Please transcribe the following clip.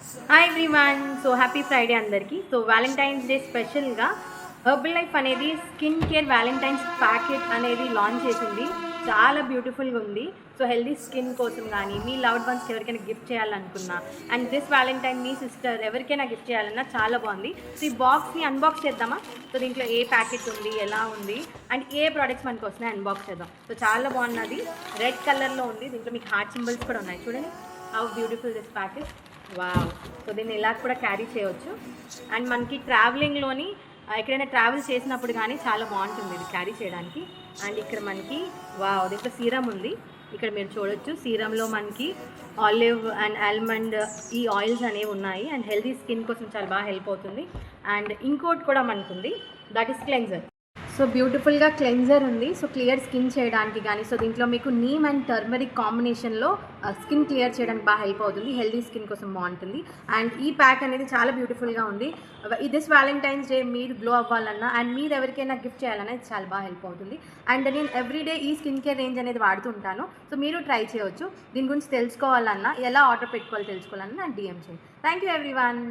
Hi everyone. So happy Friday అందరికీ. So Valentine's day స్పెషల్గా herbal life అనేది skin care Valentine's packet అనేది launch చేసింది. చాలా బ్యూటిఫుల్గా ఉంది. సో హెల్దీ స్కిన్ కోసం కానీ మీ లవ్డ్ వన్స్కి ఎవరికైనా గిఫ్ట్ చేయాలనుకున్నా and this Valentine me sister ఎవరికైనా గిఫ్ట్ చేయాలన్నా చాలా బాగుంది. సో ఈ బాక్స్ని అన్బాక్స్ చేద్దామా? సో దీంట్లో ఏ ప్యాకెట్ ఉంది, ఎలా ఉంది అండ్ ఏ ప్రోడక్ట్స్ మనకు వస్తున్నాయి అన్బాక్స్ చేద్దాం. సో చాలా బాగున్నది, రెడ్ కలర్లో ఉంది. దీంట్లో మీకు హార్ట్ సింబల్స్ కూడా ఉన్నాయి. చూడండి how beautiful this packet. Wow. So దీన్ని ఇలా కూడా క్యారీ చేయవచ్చు. అండ్ మనకి ట్రావెలింగ్లోని ఎక్కడైనా ట్రావెల్ చేసినప్పుడు కానీ చాలా బాగుంటుంది ఇది క్యారీ చేయడానికి. అండ్ ఇక్కడ మనకి వావ్ దీంట్లో సీరం ఉంది. ఇక్కడ మీరు చూడొచ్చు సీరంలో మనకి ఆలివ్ అండ్ ఆల్మండ్ ఈ ఆయిల్స్ అనేవి ఉన్నాయి. అండ్ హెల్దీ స్కిన్ కోసం చాలా బాగా హెల్ప్ అవుతుంది. అండ్ ఇంకోటి కూడా మనకుంది, దట్ ఈస్ క్లెన్జర్. సో బ్యూటిఫుల్గా క్లెన్జర్ ఉంది. సో క్లియర్ స్కిన్ చేయడానికి కానీ, సో దీంట్లో మీకు నీమ్ అండ్ టర్మరిక్ కాంబినేషన్లో స్కిన్ క్లియర్ చేయడానికి బాగా హెల్ప్ అవుతుంది. హెల్దీ స్కిన్ కోసం బాగుంటుంది. అండ్ ఈ ప్యాక్ అనేది చాలా బ్యూటిఫుల్గా ఉంది. దిస్ వ్యాలంటైన్స్ డే మీరు గ్లో అవ్వాలన్నా అండ్ మీరు ఎవరికైనా గిఫ్ట్ చేయాలన్నా ఇది చాలా బాగా హెల్ప్ అవుతుంది. అండ్ నేను ఎవ్రీడే ఈ స్కిన్ కేర్ రేంజ్ అనేది వాడుతుంటాను. సో మీరు ట్రై చేయవచ్చు. దీని గురించి తెలుసుకోవాలన్నా, ఎలా ఆర్డర్ పెట్టుకోవాలో తెలుసుకోవాలన్నా నాకు డిఎం చేయండి. Thank you everyone.